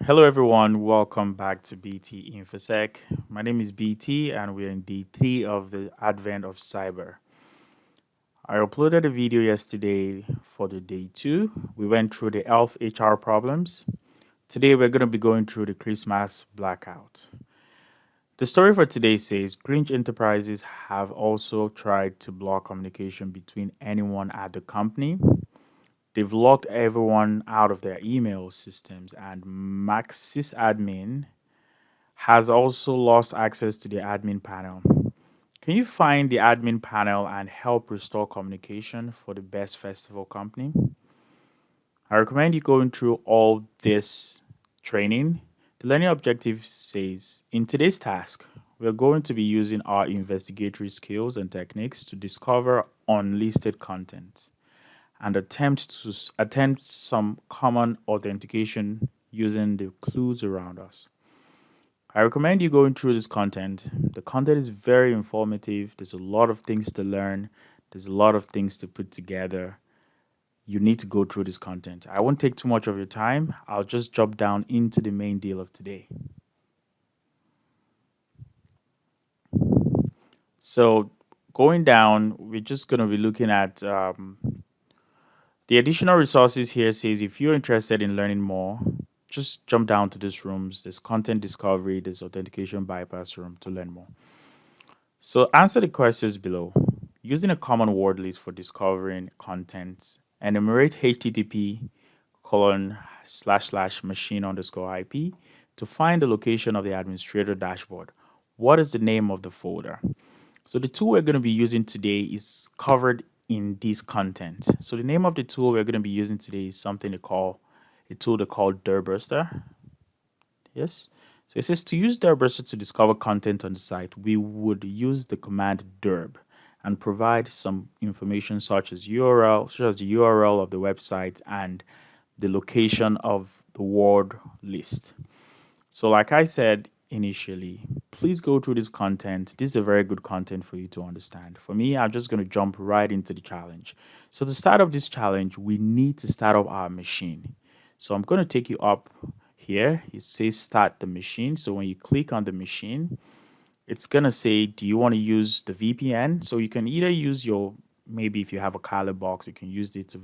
Hello everyone, welcome back to BT InfoSec. My name is BT and we're in day 3 of the Advent of Cyber. I uploaded a video yesterday for the day 2. We went through the ELF HR problems. Today we're going to be going through the Christmas blackout. The story for today says Grinch Enterprises have also tried to block communication between anyone at the company. They've locked everyone out of their email systems, and Max sysadmin has also lost access to the admin panel. Can you find the admin panel and help restore communication for the best festival company? I recommend you going through all this training. The learning objective says in today's task, we're going to be using our investigatory skills and techniques to discover unlisted content and attempt some common authentication using the clues around us. I recommend you going through this content. The content is very informative. There's a lot of things to learn. There's a lot of things to put together. You need to go through this content. I won't take too much of your time. I'll just jump down into the main deal of today. So going down, we're just going to be looking at the additional resources here says if you're interested in learning more, just jump down to these rooms. There's content discovery, there's authentication bypass room to learn more. So answer the questions below. Using a common word list for discovering content, enumerate HTTP ://machine_IP to find the location of the administrator dashboard. What is the name of the folder? So the tool we're going to be using today is covered in this content. So the name of the tool we're going to be using today is something they call a tool they call Dirburster. Yes. So it says to use Dirburster to discover content on the site, we would use the command dirb and provide some information such as the URL of the website and the location of the word list. So like I said initially, please go through this content. This is a very good content for you to understand. For me, I'm just going to jump right into the challenge. So to start up this challenge, we need to start up our machine. So I'm going to take you up here. It says start the machine. So when you click on the machine, it's going to say, do you want to use the VPN? So you can either use your, maybe if you have a Kali box, you can use it to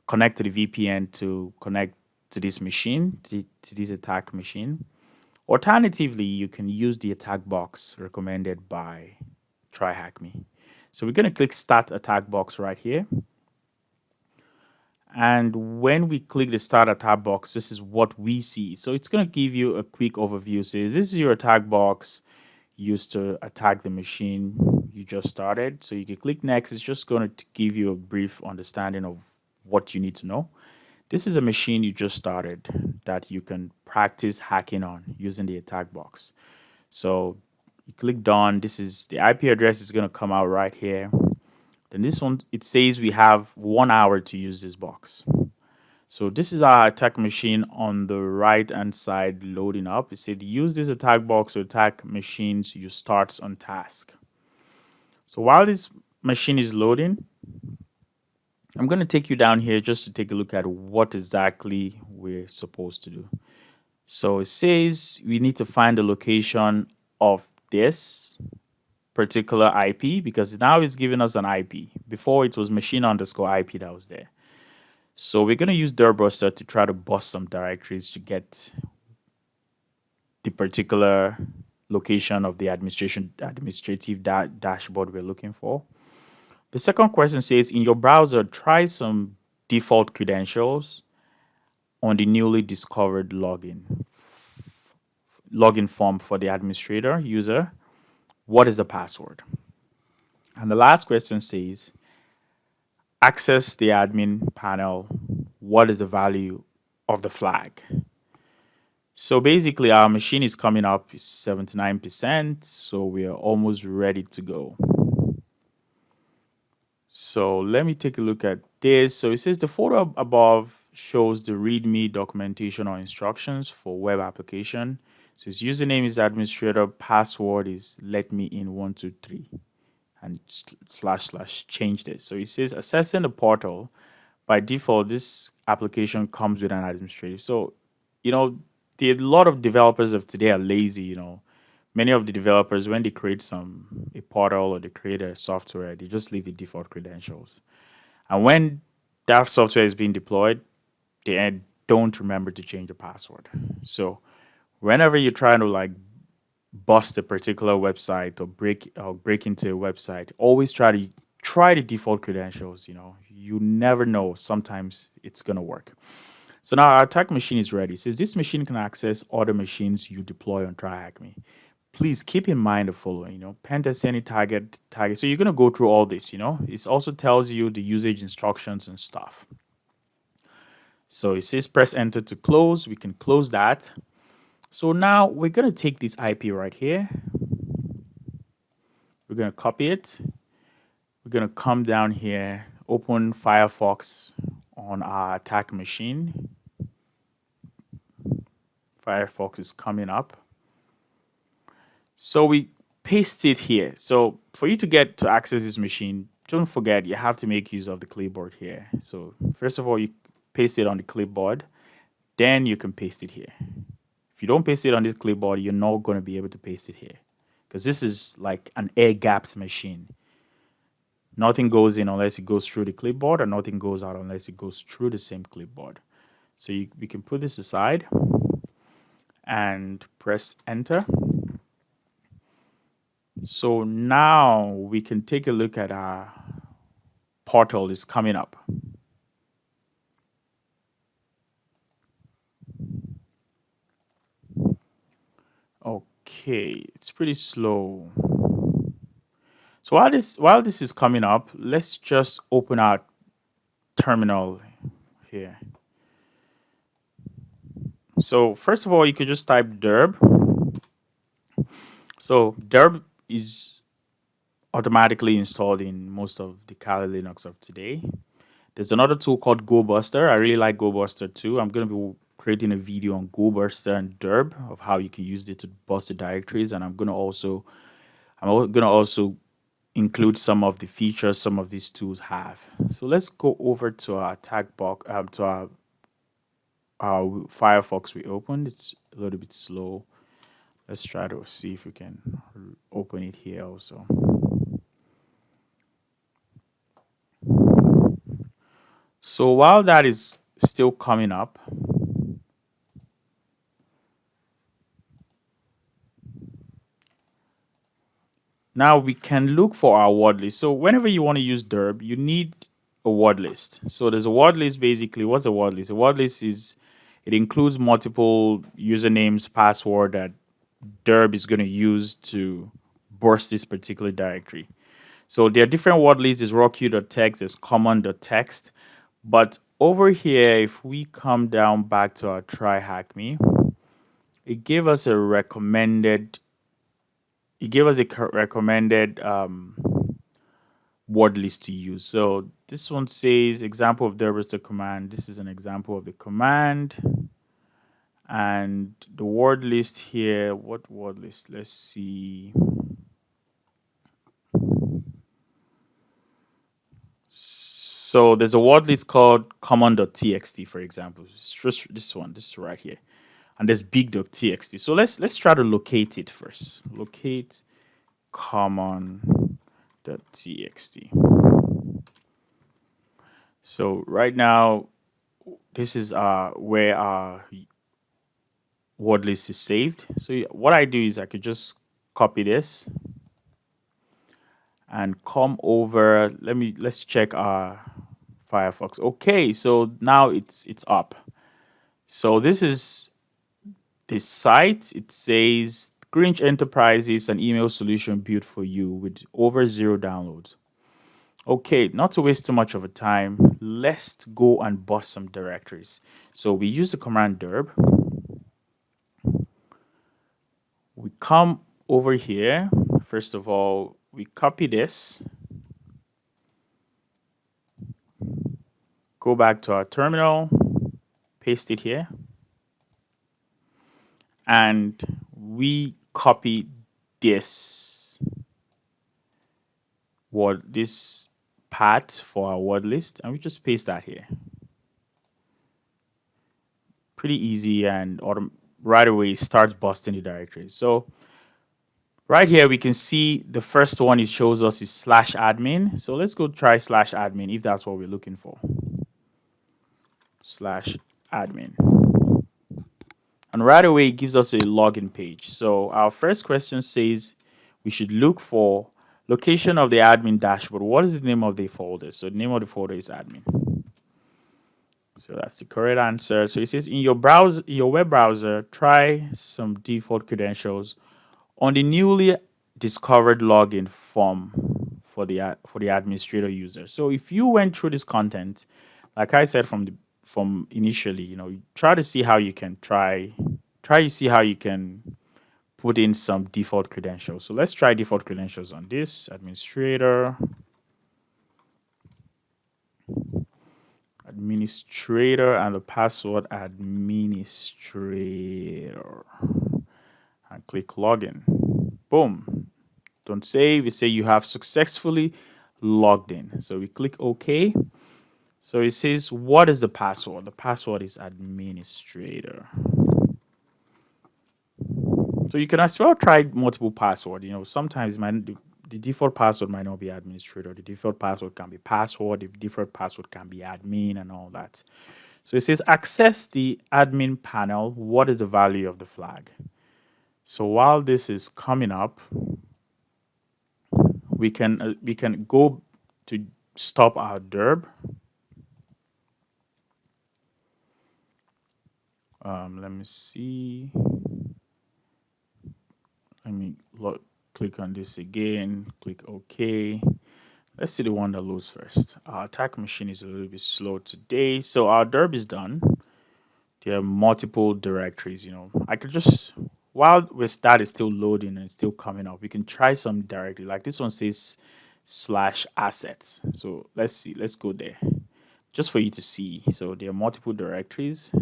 connect to the VPN to connect to this machine, to this attack machine. Alternatively, you can use the attack box recommended by TryHackMe. So we're going to click Start Attack Box right here. And when we click the Start Attack Box, this is what we see. So it's going to give you a quick overview. It says this is your attack box used to attack the machine you just started. So you can click Next. It's just going to give you a brief understanding of what you need to know. This is a machine you just started that you can practice hacking on using the attack box. So you click done. This is the IP address is going to come out right here. Then this one, it says we have 1 hour to use this box. So this is our attack machine on the right hand side loading up. It said use this attack box to attack machines you start on task. So while this machine is loading, I'm going to take you down here just to take a look at what exactly we're supposed to do. So it says we need to find the location of this particular IP because now it's giving us an IP. Before it was machine_IP that was there. So we're going to use Dirburster to try to bust some directories to get the particular location of the administrative dashboard we're looking for. The second question says, in your browser, try some default credentials on the newly discovered login form for the administrator user. What is the password? And the last question says, access the admin panel. What is the value of the flag? So basically, our machine is coming up 79%. So we are almost ready to go. So let me take a look at this. So it says the photo above shows the README documentation or instructions for web application. So his username is administrator, password is letmein123 and // change this. So it says assessing the portal by default, this application comes with an administrative. So, you know, a lot of developers of today are lazy. Many of the developers, when they create a portal or they create a software, they just leave the default credentials. And when that software is being deployed, they don't remember to change the password. So whenever you're trying to like bust a particular website or break into a website, always try the default credentials. You never know. Sometimes it's gonna work. So now our attack machine is ready. It says this machine can access other machines you deploy on TryHackMe. Please keep in mind the following. Pen test any target. So you're gonna go through all this. It also tells you the usage instructions and stuff. So it says press enter to close. We can close that. So now we're gonna take this IP right here. We're gonna copy it. We're gonna come down here, open Firefox on our attack machine. Firefox is coming up. So we paste it here. So for you to get to access this machine, don't forget you have to make use of the clipboard here. So first of all, you paste it on the clipboard, then you can paste it here. If you don't paste it on this clipboard, you're not going to be able to paste it here because this is like an air-gapped machine. Nothing goes in unless it goes through the clipboard, and nothing goes out unless it goes through the same clipboard. So we can put this aside and press enter. So now we can take a look at our portal is coming up. Okay, it's pretty slow. So while this is coming up, let's just open our terminal here. So first of all, you could just type derb. So derb is automatically installed in most of the Kali Linux of today. There's another tool called GoBuster. I really like GoBuster too. I'm going to be creating a video on GoBuster and derb of how you can use it to bust the directories, and I'm going to also include some of the features some of these tools have. So let's go over to our attack box, to our Firefox we opened. It's a little bit slow. Let's try to see if we can open it here also. So while that is still coming up, now we can look for our word list. So whenever you want to use derb, you need a word list. So there's a word list basically. What's a word list? A word list it includes multiple usernames, password that derb is going to use to burst this particular directory. So there are different word lists. There's rockq.txt, there's common.txt. But over here, if we come down back to our TryHackMe, it gave us a recommended word list to use. So this one says example of derb is the command. This is an example of the command. And the word list here, what word list? Let's see. So there's a word list called common.txt, for example. It's just this one, this is right here. And there's big.txt. So let's try to locate it first. Locate common.txt. So right now, this is where our word list is saved. So what I do is I could just copy this and come over. Let's check our Firefox. Okay, so now it's up. So this is this site. It says Grinch Enterprises, an email solution built for you with over 0 downloads. Okay, not to waste too much of a time, let's go and bust some directories. So we use the command derb. We come over here. First of all, we copy this. Go back to our terminal, paste it here. And we copy this path for our word list, and we just paste that here. Pretty easy, and right away it starts busting the directory. So right here we can see the first one it shows us is /admin. So let's go try /admin if that's what we're looking for. /admin. And right away it gives us a login page. So our first question says we should look for location of the admin dashboard. What is the name of the folder? So the name of the folder is admin. So that's the correct answer. So it says in your browser, in your web browser, try some default credentials on the newly discovered login form for the administrator user. So if you went through this content, like I said from initially, you try to see how you can try to see how you can put in some default credentials. So let's try default credentials on this administrator and the password administrator, and click login. Boom. Don't save. We say you have successfully logged in. So we click OK. So it says, what is the password? The password is administrator. So you can as well try multiple passwords. Sometimes the default password might not be administrator. The default password can be password. The default password can be admin and all that. So it says access the admin panel. What is the value of the flag? So while this is coming up, we can go to stop our derb. Let me see. Let me click on this again. Click OK. Let's see the one that loads first. Our attack machine is a little bit slow today. So our derb is done. There are multiple directories. I could just, while that is still loading and still coming up, we can try some directory. Like this one says /assets. So let's see. Let's go there just for you to see. So there are multiple directories.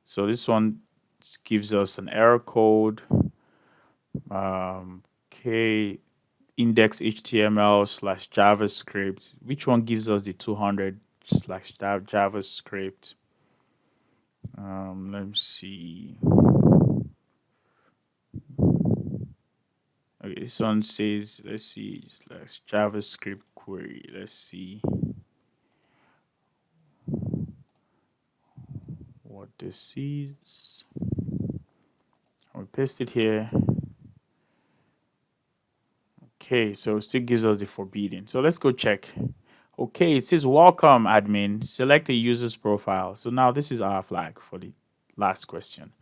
So this one gives us an error code. Index HTML / JavaScript. Which one gives us the 200 / JavaScript? Let me see. Okay, this one says, let's see, / JavaScript query. Let's see what this is. We paste it here. Okay, so it still gives us the forbidden. So let's go check. Okay, it says welcome admin, select a user's profile. So now this is our flag for the last question.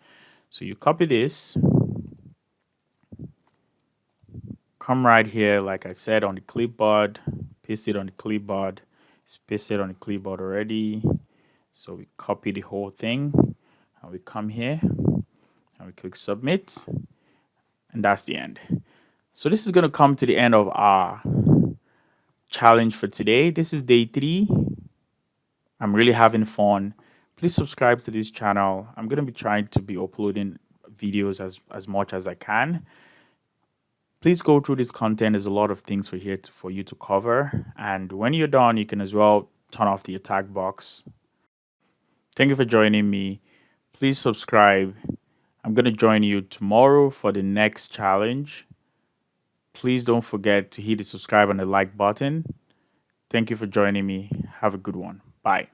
So you copy this, come right here, like I said, on the clipboard, paste it on the clipboard. It's pasted on the clipboard already. So we copy the whole thing and we come here and we click submit, and that's the end. So this is going to come to the end of our challenge for today. This is day 3. I'm really having fun. Please subscribe to this channel. I'm going to be trying to be uploading videos as much as I can. Please go through this content. There's a lot of things for you to cover. And when you're done, you can as well turn off the attack box. Thank you for joining me. Please subscribe. I'm going to join you tomorrow for the next challenge. Please don't forget to hit the subscribe and the like button. Thank you for joining me. Have a good one. Bye.